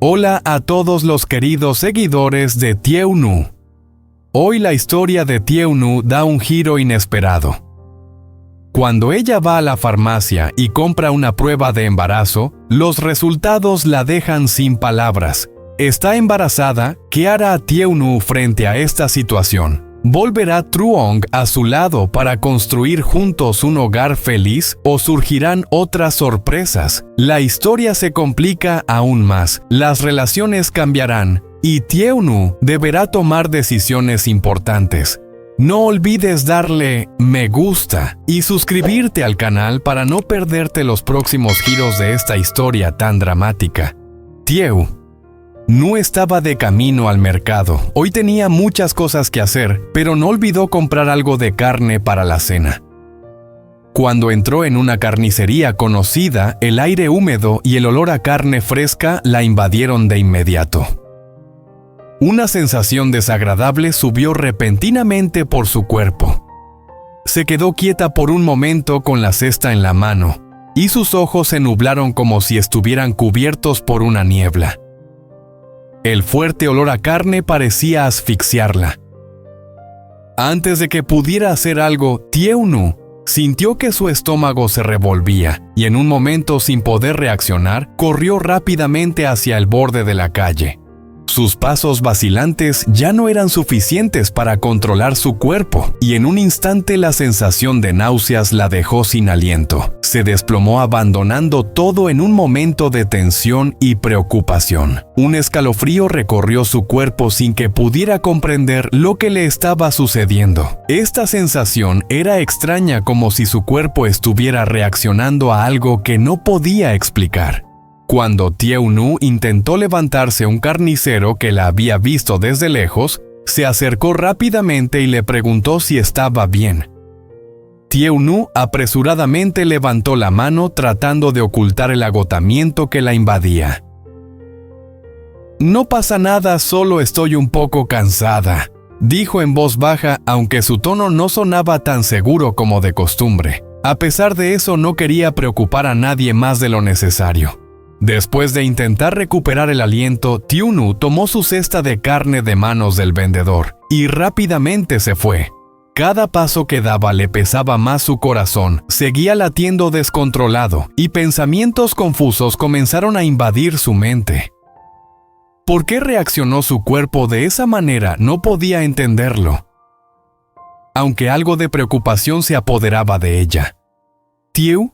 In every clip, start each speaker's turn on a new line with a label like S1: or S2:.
S1: Hola a todos los queridos seguidores de Tieu Nu. Hoy la historia de Tieu Nu da un giro inesperado. Cuando ella va a la farmacia y compra una prueba de embarazo, los resultados la dejan sin palabras. Está embarazada. ¿Qué hará Tieu Nu frente a esta situación? ¿Volverá Truong a su lado para construir juntos un hogar feliz o surgirán otras sorpresas? La historia se complica aún más, las relaciones cambiarán y Tieu Nu deberá tomar decisiones importantes. No olvides darle me gusta y suscribirte al canal para no perderte los próximos giros de esta historia tan dramática. Tieu Nu estaba de camino al mercado. Hoy tenía muchas cosas que hacer, pero no olvidó comprar algo de carne para la cena. Cuando entró en una carnicería conocida, el aire húmedo y el olor a carne fresca la invadieron de inmediato. Una sensación desagradable subió repentinamente por su cuerpo. Se quedó quieta por un momento con la cesta en la mano, y sus ojos se nublaron como si estuvieran cubiertos por una niebla. El fuerte olor a carne parecía asfixiarla. Antes de que pudiera hacer algo, Tieu Nu sintió que su estómago se revolvía y en un momento, sin poder reaccionar, corrió rápidamente hacia el borde de la calle. Sus pasos vacilantes ya no eran suficientes para controlar su cuerpo y en un instante la sensación de náuseas la dejó sin aliento. Se desplomó abandonando todo en un momento de tensión y preocupación. Un escalofrío recorrió su cuerpo sin que pudiera comprender lo que le estaba sucediendo. Esta sensación era extraña, como si su cuerpo estuviera reaccionando a algo que no podía explicar. Cuando Tieu Nu intentó levantarse, un carnicero que la había visto desde lejos, se acercó rápidamente y le preguntó si estaba bien. Tieu Nu apresuradamente levantó la mano tratando de ocultar el agotamiento que la invadía. «No pasa nada, solo estoy un poco cansada», dijo en voz baja, aunque su tono no sonaba tan seguro como de costumbre. A pesar de eso, no quería preocupar a nadie más de lo necesario. Después de intentar recuperar el aliento, Tieu Nu tomó su cesta de carne de manos del vendedor y rápidamente se fue. Cada paso que daba le pesaba más su corazón, seguía latiendo descontrolado y pensamientos confusos comenzaron a invadir su mente. ¿Por qué reaccionó su cuerpo de esa manera? No podía entenderlo, aunque algo de preocupación se apoderaba de ella. Tieu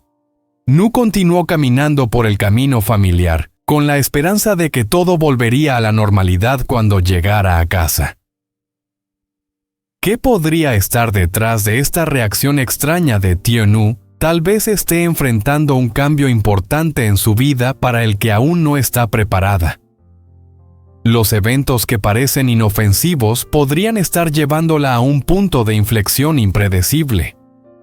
S1: Nu continuó caminando por el camino familiar, con la esperanza de que todo volvería a la normalidad cuando llegara a casa. ¿Qué podría estar detrás de esta reacción extraña de Tieu Nu? Tal vez esté enfrentando un cambio importante en su vida para el que aún no está preparada. Los eventos que parecen inofensivos podrían estar llevándola a un punto de inflexión impredecible.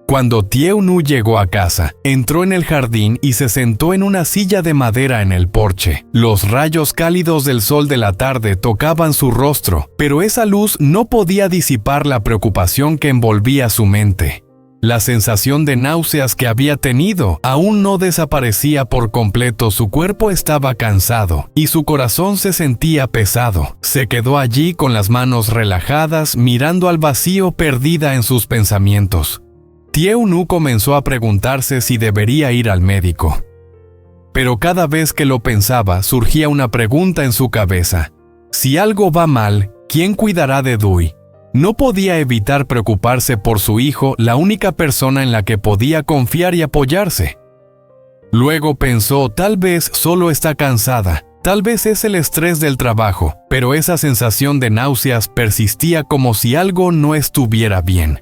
S1: Cuando Tieu Nu llegó a casa, entró en el jardín y se sentó en una silla de madera en el porche. Los rayos cálidos del sol de la tarde tocaban su rostro, pero esa luz no podía disipar la preocupación que envolvía su mente. La sensación de náuseas que había tenido aún no desaparecía por completo. Su cuerpo estaba cansado y su corazón se sentía pesado. Se quedó allí con las manos relajadas, mirando al vacío, perdida en sus pensamientos. Tieu Nu comenzó a preguntarse si debería ir al médico. Pero cada vez que lo pensaba, surgía una pregunta en su cabeza. Si algo va mal, ¿quién cuidará de Dui? No podía evitar preocuparse por su hijo, la única persona en la que podía confiar y apoyarse. Luego pensó, tal vez solo está cansada, tal vez es el estrés del trabajo, pero esa sensación de náuseas persistía como si algo no estuviera bien.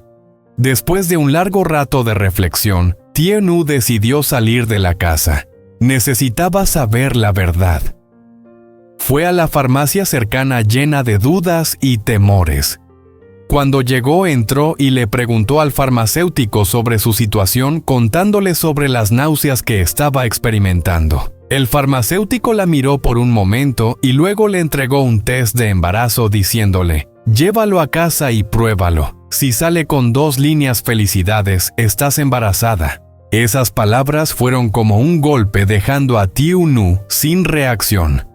S1: Después de un largo rato de reflexión, Tieu Nu decidió salir de la casa. Necesitaba saber la verdad. Fue a la farmacia cercana llena de dudas y temores. Cuando llegó, entró y le preguntó al farmacéutico sobre su situación, contándole sobre las náuseas que estaba experimentando. El farmacéutico la miró por un momento y luego le entregó un test de embarazo diciéndole: «Llévalo a casa y pruébalo. Si sale con 2 líneas, felicidades, estás embarazada». Esas palabras fueron como un golpe, dejando a Tieu Nu sin reacción.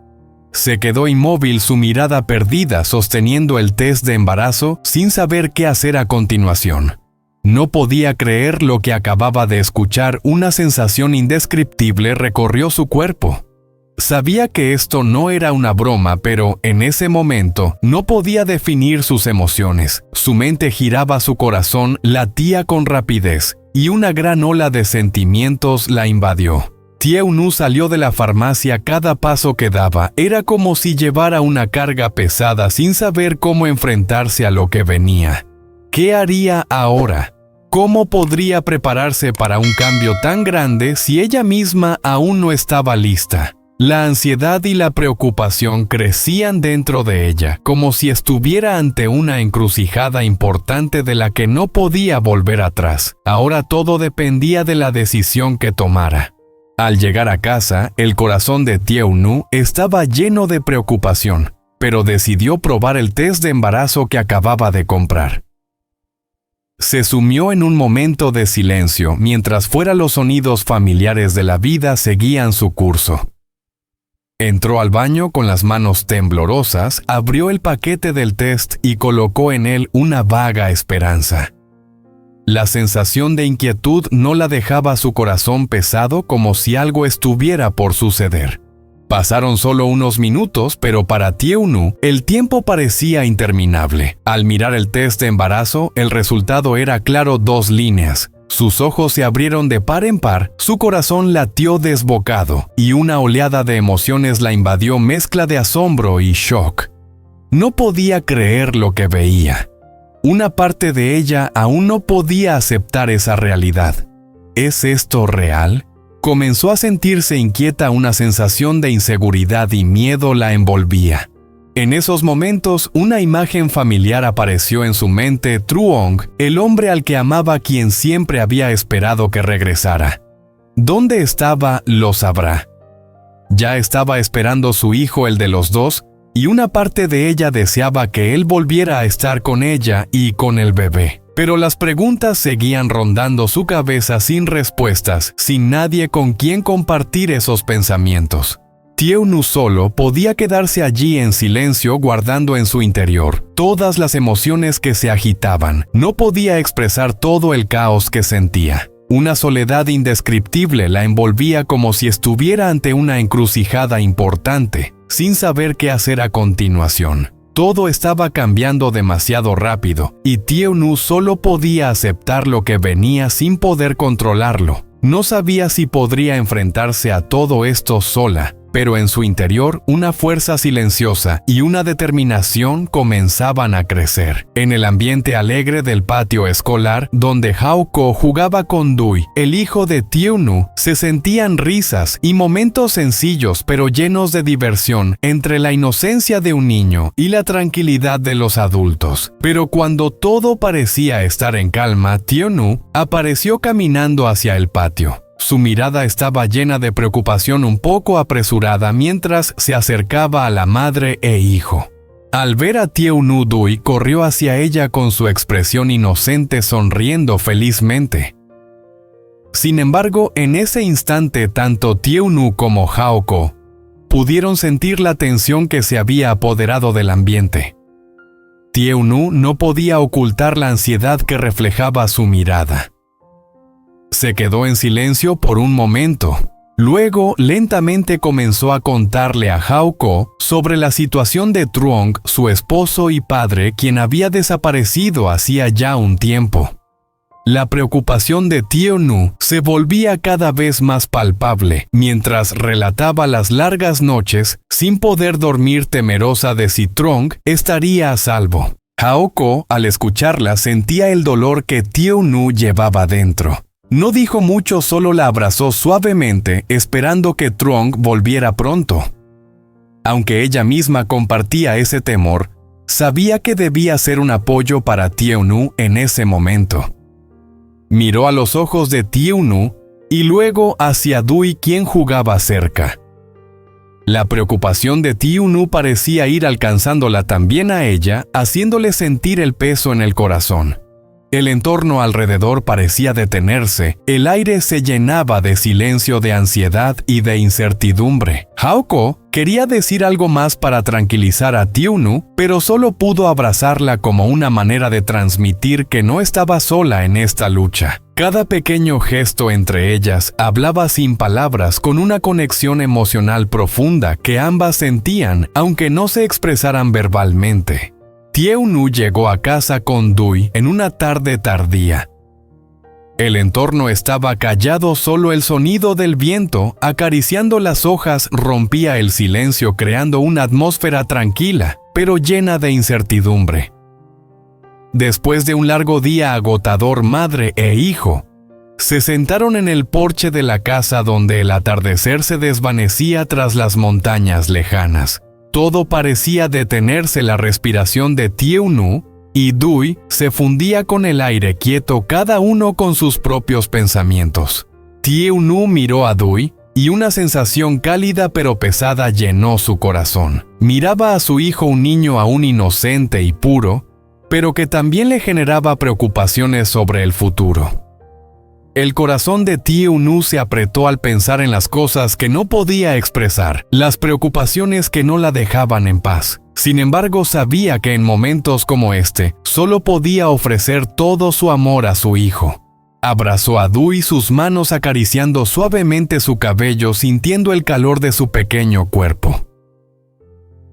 S1: Se quedó inmóvil, su mirada perdida, sosteniendo el test de embarazo sin saber qué hacer a continuación. No podía creer lo que acababa de escuchar. Una sensación indescriptible recorrió su cuerpo. Sabía que esto no era una broma, pero en ese momento no podía definir sus emociones. Su mente giraba, su corazón latía con rapidez, y una gran ola de sentimientos la invadió. Tieu-nu salió de la farmacia. Cada paso que daba era como si llevara una carga pesada sin saber cómo enfrentarse a lo que venía. ¿Qué haría ahora? ¿Cómo podría prepararse para un cambio tan grande si ella misma aún no estaba lista? La ansiedad y la preocupación crecían dentro de ella, como si estuviera ante una encrucijada importante de la que no podía volver atrás. Ahora todo dependía de la decisión que tomara. Al llegar a casa, el corazón de Tieu-nu estaba lleno de preocupación, pero decidió probar el test de embarazo que acababa de comprar. Se sumió en un momento de silencio mientras fuera los sonidos familiares de la vida seguían su curso. Entró al baño con las manos temblorosas, abrió el paquete del test y colocó en él una vaga esperanza. La sensación de inquietud no la dejaba, su corazón pesado como si algo estuviera por suceder. Pasaron solo unos minutos, pero para Tieu-nu el tiempo parecía interminable. Al mirar el test de embarazo, el resultado era claro: 2 líneas. Sus ojos se abrieron de par en par, su corazón latió desbocado, y una oleada de emociones la invadió, mezcla de asombro y shock. No podía creer lo que veía. Una parte de ella aún no podía aceptar esa realidad. ¿Es esto real? Comenzó a sentirse inquieta, una sensación de inseguridad y miedo la envolvía. En esos momentos, una imagen familiar apareció en su mente: Truong, el hombre al que amaba, quien siempre había esperado que regresara. ¿Dónde estaba? Lo sabrá. Ya estaba esperando su hijo, el de los dos, y una parte de ella deseaba que él volviera a estar con ella y con el bebé. Pero las preguntas seguían rondando su cabeza sin respuestas, sin nadie con quien compartir esos pensamientos. Tieu-nu solo podía quedarse allí en silencio, guardando en su interior todas las emociones que se agitaban. No podía expresar todo el caos que sentía. Una soledad indescriptible la envolvía, como si estuviera ante una encrucijada importante, sin saber qué hacer a continuación. Todo estaba cambiando demasiado rápido, y Tieu-nu solo podía aceptar lo que venía sin poder controlarlo. No sabía si podría enfrentarse a todo esto sola, pero en su interior una fuerza silenciosa y una determinación comenzaban a crecer. En el ambiente alegre del patio escolar, donde Hao-ko jugaba con Dui, el hijo de Tieu-nu, se sentían risas y momentos sencillos pero llenos de diversión entre la inocencia de un niño y la tranquilidad de los adultos. Pero cuando todo parecía estar en calma, Tieu-nu apareció caminando hacia el patio. Su mirada estaba llena de preocupación, un poco apresurada, mientras se acercaba a la madre e hijo. Al ver a Tieu-nu, Dui corrió hacia ella con su expresión inocente, sonriendo felizmente. Sin embargo, en ese instante, tanto Tieu-nu como Hao-ko pudieron sentir la tensión que se había apoderado del ambiente. Tieu-nu no podía ocultar la ansiedad que reflejaba su mirada. Se quedó en silencio por un momento. Luego, lentamente comenzó a contarle a Hao-ko sobre la situación de Truong, su esposo y padre, quien había desaparecido hacía ya un tiempo. La preocupación de Tieu-nu se volvía cada vez más palpable, mientras relataba las largas noches sin poder dormir, temerosa de si Truong estaría a salvo. Hao-ko, al escucharla, sentía el dolor que Tieu-nu llevaba dentro. No dijo mucho, solo la abrazó suavemente, esperando que Truong volviera pronto. Aunque ella misma compartía ese temor, sabía que debía ser un apoyo para Tieu-nu en ese momento. Miró a los ojos de Tieu-nu y luego hacia Dui, quien jugaba cerca. La preocupación de Tieu-nu parecía ir alcanzándola también a ella, haciéndole sentir el peso en el corazón. El entorno alrededor parecía detenerse, el aire se llenaba de silencio, de ansiedad y de incertidumbre. Hao-ko Quería decir algo más para tranquilizar a Tiunu, pero solo pudo abrazarla como una manera de transmitir que no estaba sola en esta lucha. Cada pequeño gesto entre ellas hablaba sin palabras, con una conexión emocional profunda que ambas sentían, aunque no se expresaran verbalmente. Tiunu llegó a casa con Dui en una tarde tardía. El entorno estaba callado, solo el sonido del viento acariciando las hojas rompía el silencio, creando una atmósfera tranquila, pero llena de incertidumbre. Después de un largo día agotador, madre e hijo se sentaron en el porche de la casa donde el atardecer se desvanecía tras las montañas lejanas. Todo parecía detenerse, la respiración de Tiunu y Dui se fundía con el aire quieto, cada uno con sus propios pensamientos. Tiunu miró a Dui y una sensación cálida pero pesada llenó su corazón. Miraba a su hijo, un niño aún inocente y puro, pero que también le generaba preocupaciones sobre el futuro. El corazón de Tiunu se apretó al pensar en las cosas que no podía expresar, las preocupaciones que no la dejaban en paz. Sin embargo, sabía que en momentos como este, solo podía ofrecer todo su amor a su hijo. Abrazó a Dui, sus manos acariciando suavemente su cabello, sintiendo el calor de su pequeño cuerpo.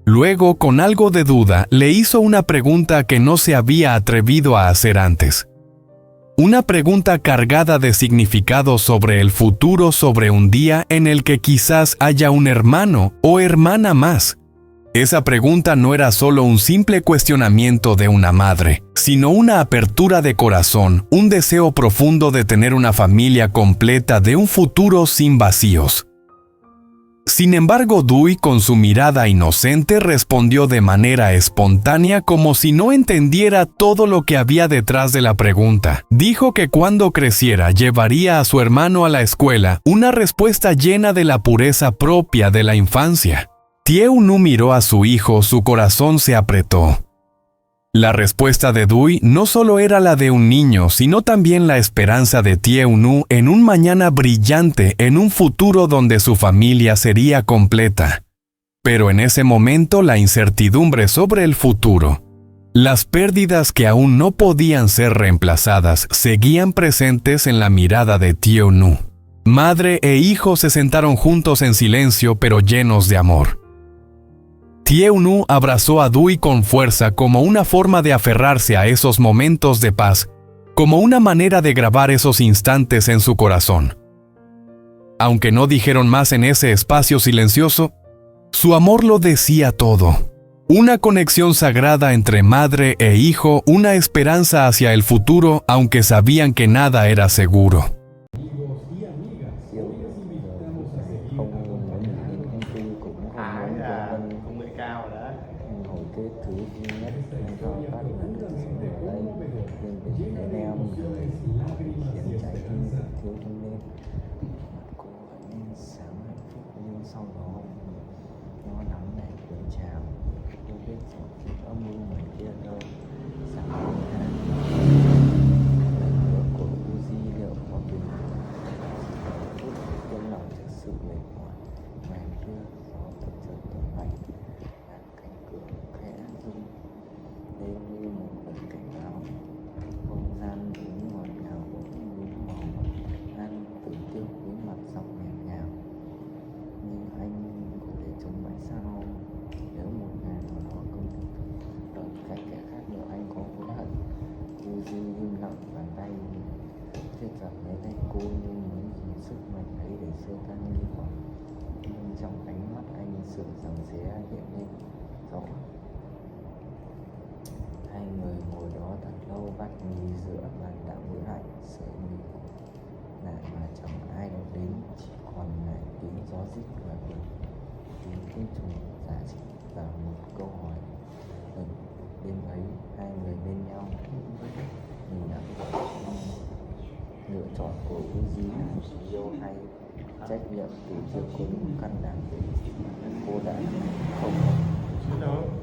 S1: Luego, con algo de duda, le hizo una pregunta que no se había atrevido a hacer antes. Una pregunta cargada de significado sobre el futuro, sobre un día en el que quizás haya un hermano o hermana más. Esa pregunta no era solo un simple cuestionamiento de una madre, sino una apertura de corazón, un deseo profundo de tener una familia completa, de un futuro sin vacíos. Sin embargo, Dui, con su mirada inocente, respondió de manera espontánea, como si no entendiera todo lo que había detrás de la pregunta. Dijo que cuando creciera llevaría a su hermano a la escuela, una respuesta llena de la pureza propia de la infancia. Tiunu miró a su hijo, su corazón se apretó. La respuesta de Dui no solo era la de un niño, sino también la esperanza de Tiunu en un mañana brillante, en un futuro donde su familia sería completa. Pero en ese momento la incertidumbre sobre el futuro, las pérdidas que aún no podían ser reemplazadas, seguían presentes en la mirada de Tiunu. Madre e hijo se sentaron juntos en silencio, pero llenos de amor. Tiunu abrazó a Dui con fuerza, como una forma de aferrarse a esos momentos de paz, como una manera de grabar esos instantes en su corazón. Aunque no dijeron más en ese espacio silencioso, su amor lo decía todo. Una conexión sagrada entre madre e hijo, una esperanza hacia el futuro, aunque sabían que nada era seguro.
S2: Hai người ngồi đó thật lâu, bát mì rửa bàn đã nguội lạnh, sợi mì lại mà chẳng ai đâu đến, chỉ còn lại tiếng gió rít và tiếng côn trùng rả rích và một câu hỏi. Đêm ấy hai người bên nhau nhìn đã lựa chọn của Uzi yêu hay trách nhiệm từ chưa có đủ căn đảm để cô đã không